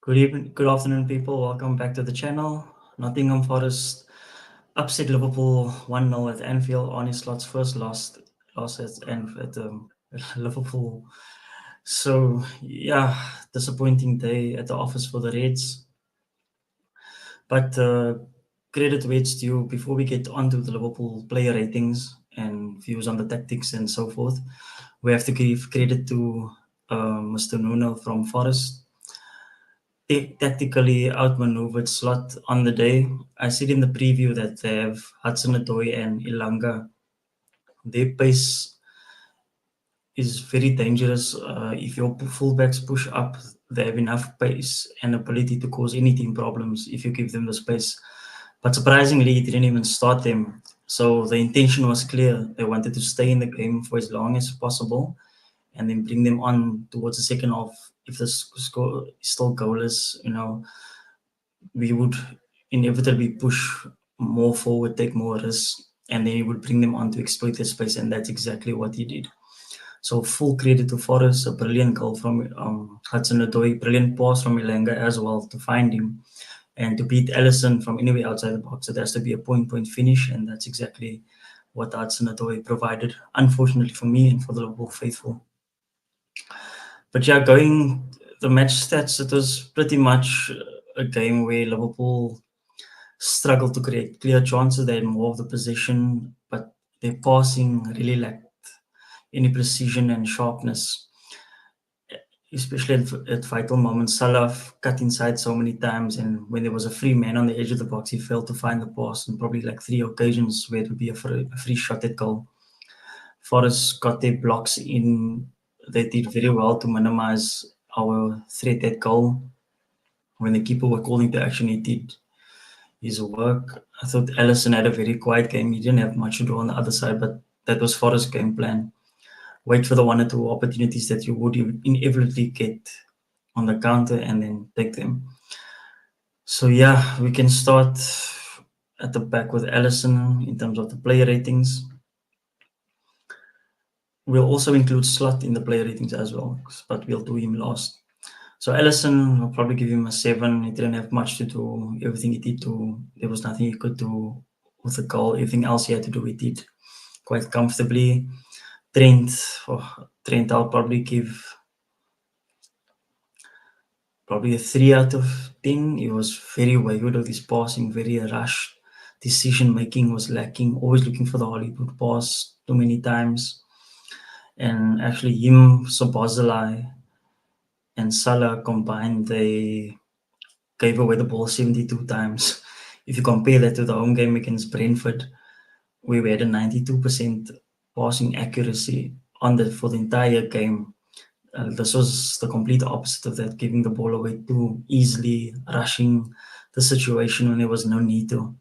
Good evening, good afternoon, people. Welcome back to the channel. Nottingham Forest upset Liverpool 1-0 at Anfield. Arne Slot's first loss at Liverpool. So yeah, disappointing day at the office for the Reds. But credit where it's due. Before we get onto the Liverpool player ratings and views on the tactics and so forth, we have to give credit to Mr. Nuno from Forest. They tactically outmaneuvered Slot on the day. I said in the preview that they have Hudson-Odoi and Ilanga. Their pace is very dangerous. If your fullbacks push up, they have enough pace and ability to cause any team problems if you give them the space. But surprisingly, he didn't even start them. So the intention was clear. They wanted to stay in the game for as long as possible and then bring them on towards the second half. If the score is still goalless, we would inevitably push more forward, take more risks, and then he would bring them on to exploit their space, and that's exactly what he did. So full credit to Forrest, a brilliant goal from Hudson-Odoi, brilliant pass from Ilanga as well to find him, and to beat Ellison from anywhere outside the box. It has to be a point finish, and that's exactly what Hudson-Odoi provided, unfortunately for me and for the Liverpool faithful. But yeah, going the match stats, it was pretty much a game where Liverpool struggled to create clear chances. They had more of the possession, but their passing really lacked any precision and sharpness, especially at vital moments. Salah cut inside so many times, and when there was a free man on the edge of the box, he failed to find the pass on probably like 3 occasions where it would be a free shot at goal. Forest got their blocks in. They did very well to minimize our threat at goal. When the keeper were calling to action, he did his work. I thought Ellison had a very quiet game. He didn't have much to do on the other side, but that was Forest's game plan. Wait for the 1 or 2 opportunities that you would inevitably get on the counter and then take them. So yeah, we can start at the back with Ellison in terms of the player ratings. We'll also include Slot in the player ratings as well, but we'll do him last. So Ellison, I'll probably give him a 7. He didn't have much to do. Everything he did there was nothing he could do with the goal. Everything else he had to do, he did quite comfortably. Trent, I'll probably give probably a 3 out of 10. He was very wayward with his passing, very rushed. Decision making was lacking, always looking for the Hollywood pass too many times. And actually him, Sobozalai, and Salah combined, they gave away the ball 72 times. If you compare that to the home game against Brentford, where we had a 92% passing accuracy for the entire game, this was the complete opposite of that, giving the ball away too easily, rushing the situation when there was no need to.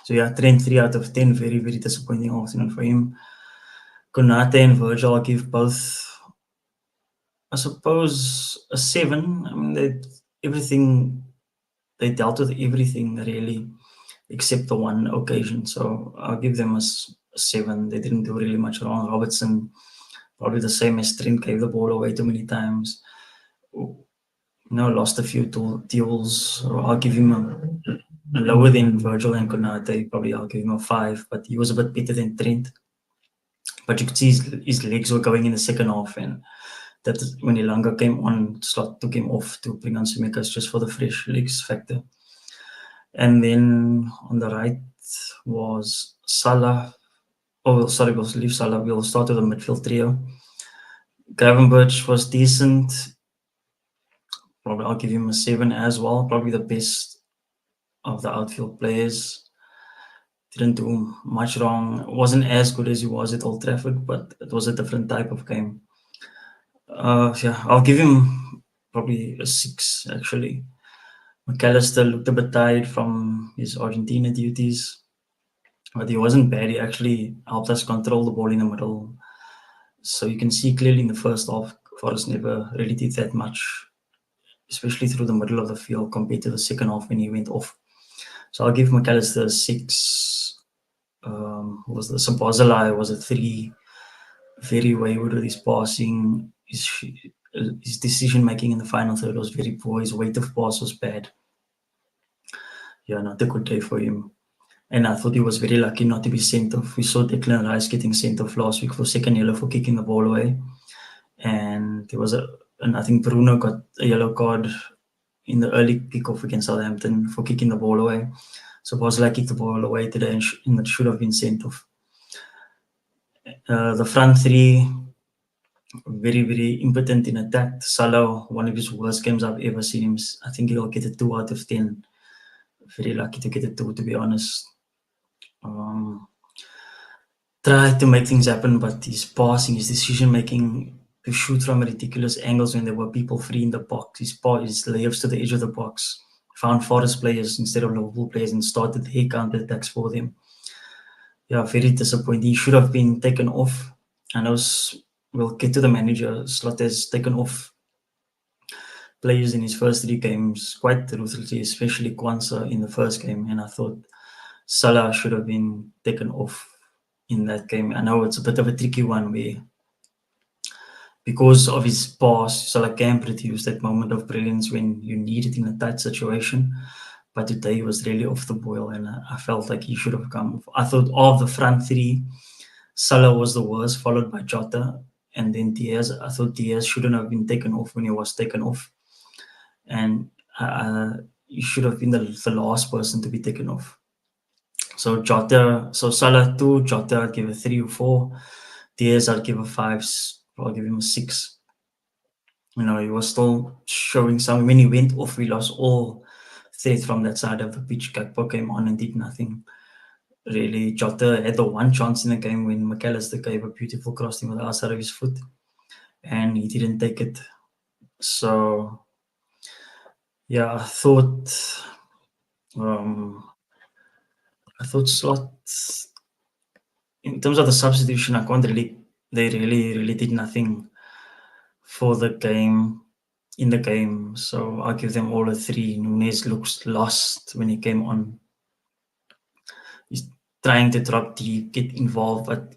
So yeah, Trent 3 out of 10, very, very disappointing afternoon for him. Konate and Virgil, I'll give both, I suppose, a 7. I mean, they dealt with everything really, except the one occasion. So I'll give them a 7. They didn't do really much wrong. Robertson, probably the same as Trent, gave the ball away too many times. Lost a few duels. So I'll give him a lower than Virgil and Konate. Probably I'll give him a 5, but he was a bit better than Trent. But you could see his legs were going in the second half, and that when Ilanga came on, Slot took him off to bring on Tsimikas just for the fresh legs factor. And then on the right was Salah. Oh, sorry, we'll leave Salah. We'll start with the midfield trio. Gravenberch was decent. Probably I'll give him a 7 as well. Probably the best of the outfield players. Didn't do much wrong. Wasn't as good as he was at Old Trafford, but it was a different type of game. Yeah, I'll give him probably a 6 actually. McAllister looked a bit tired from his Argentina duties, but he wasn't bad. He actually helped us control the ball in the middle. So you can see clearly in the first half, Forrest never really did that much, especially through the middle of the field compared to the second half when he went off. So I'll give McAllister a 6. Was the Sabazalai was a 3. Very wayward with his passing. his decision making in the final third was very poor. His weight of pass was bad. Yeah, not a good day for him. And I thought he was very lucky not to be sent off. We saw Declan Rice getting sent off last week for second yellow for kicking the ball away. And and I think Bruno got a yellow card in the early kickoff against Southampton for kicking the ball away. So Bosley kicked the ball away today and it should have been sent off. The front three, very, very impotent in attack. Salah, one of his worst games I've ever seen him. I think he'll get a 2 out of 10. Very lucky to get a 2, to be honest. Tried to make things happen, but his passing, his decision making to shoot from ridiculous angles when there were people free in the box, his layups to the edge of the box, found Forest players instead of Liverpool players and started the counter attacks for them. Yeah, very disappointing. He should have been taken off. And we'll get to the manager. Slot has taken off players in his first 3 games quite ruthlessly, especially Kwanzaa in the first game. And I thought Salah should have been taken off in that game. I know it's a bit of a tricky one where, because of his pass, Salah can produce that moment of brilliance when you need it in a tight situation. But today he was really off the boil, and I felt like he should have come off. I thought of the front three, Salah was the worst, followed by Jota, and then Diaz. I thought Diaz shouldn't have been taken off when he was taken off, and he should have been the last person to be taken off. So Salah 2, Jota I'd give a 3 or 4. Diaz I'd give a 5. I'll give him a 6. You know, he was still showing some. When he went off, we lost all threat from that side of the pitch. Gakpo came on and did nothing. Really, Jota had the one chance in the game when McAllister gave a beautiful crossing with the outside of his foot, and he didn't take it. So, yeah, I thought Slot, in terms of the substitution, they really did nothing for the game, in the game. So I'll give them all a 3. Nunes looks lost when he came on. He's trying to drop deep, get involved, but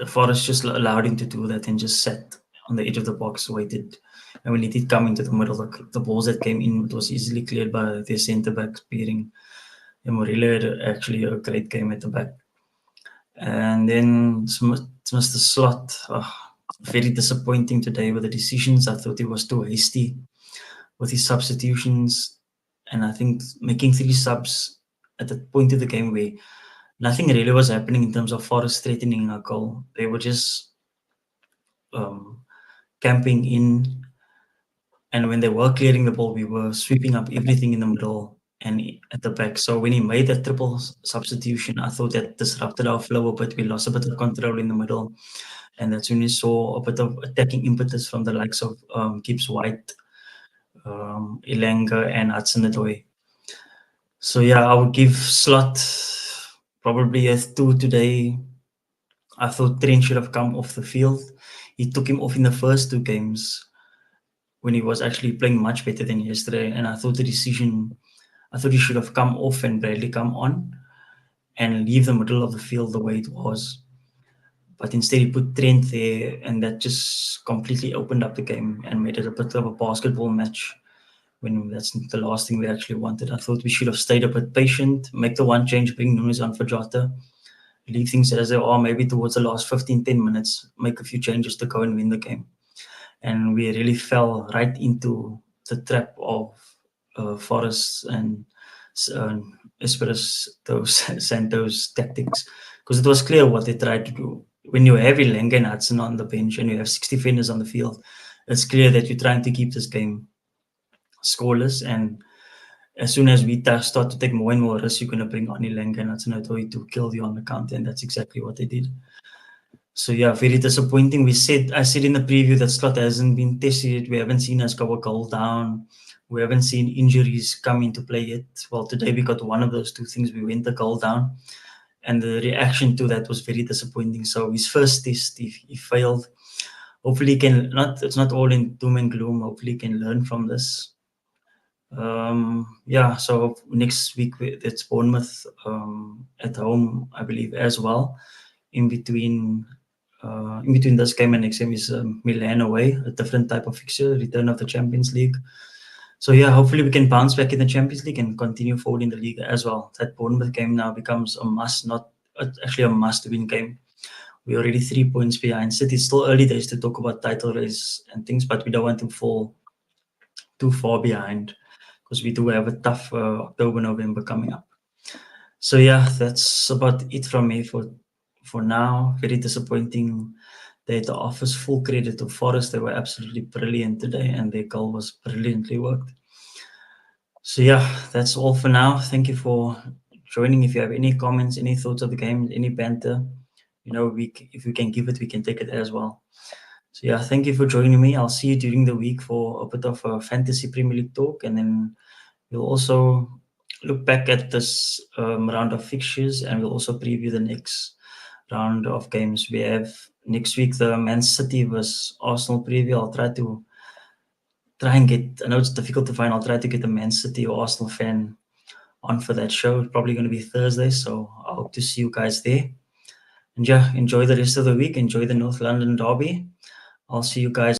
Forrest just allowed him to do that and just sat on the edge of the box, waited. And when he did come into the middle, the balls that came in, it was easily cleared by their centre back pairing. And Murillo had actually a great game at the back. And then Mr. Slot, very disappointing today with the decisions. I thought he was too hasty with his substitutions. And I think making 3 subs at the point of the game where nothing really was happening in terms of Forest threatening a goal. They were just camping in. And when they were clearing the ball, we were sweeping up everything in the middle and at the back. So when he made that triple substitution, I thought that disrupted our flow a bit. We lost a bit of control in the middle. And that's when we saw a bit of attacking impetus from the likes of Gibbs White, Ilanga, and Hudson-Odoi. So yeah, I would give Slot probably a 2 today. I thought Trent should have come off the field. He took him off in the first 2 games when he was actually playing much better than yesterday. And I thought he should have come off and Bradley come on and leave the middle of the field the way it was. But instead he put Trent there, and that just completely opened up the game and made it a bit of a basketball match, when that's the last thing we actually wanted. I thought we should have stayed a bit patient, make the one change, bring Nunes on for Jota, leave things as they are, maybe towards the last 15, 10 minutes, make a few changes to go and win the game. And we really fell right into the trap of Forest and Espirito Santo's tactics, because it was clear what they tried to do. When you have Ilanga and Hudson on the bench and you have 6 defenders on the field, it's clear that you're trying to keep this game scoreless. And as soon as we start to take more and more risks, you're going to bring on Ilanga and Hudson-Odoi to kill you on the counter, and that's exactly what they did. So yeah, very disappointing. I said in the preview that Slot hasn't been tested. We haven't seen us go a goal down. We haven't seen injuries come into play yet. Well, today we got one of those 2 things. We went the goal down, and the reaction to that was very disappointing. So his first test, he failed. Hopefully he can it's not all in doom and gloom. Hopefully he can learn from this. Yeah, so next week it's Bournemouth at home, I believe, as well. In between in between this game and next game is Milan away, a different type of fixture, return of the Champions League. So yeah, hopefully we can bounce back in the Champions League and continue forward in the league as well. That Bournemouth game now becomes a must, not actually a must-win game. We're already 3 points behind City. It's still early days to talk about title race and things, but we don't want to fall too far behind because we do have a tough October, November coming up. So yeah, that's about it from me for now. Very disappointing day at the office. Full credit to Forest. They were absolutely brilliant today, and their goal was brilliantly worked. So yeah, that's all for now. Thank you for joining. If you have any comments, any thoughts of the game, any banter, if we can give it, we can take it as well. So yeah, thank you for joining me. I'll see you during the week for a bit of a fantasy Premier League talk, and then we'll also look back at this round of fixtures, and we'll also preview the next round of games. We have next week the Man City versus Arsenal preview. I'll try and get. I know it's difficult to find. I'll try to get a Man City or Arsenal fan on for that show. It's probably going to be Thursday, so I hope to see you guys there. And yeah, enjoy the rest of the week. Enjoy the North London derby. I'll see you guys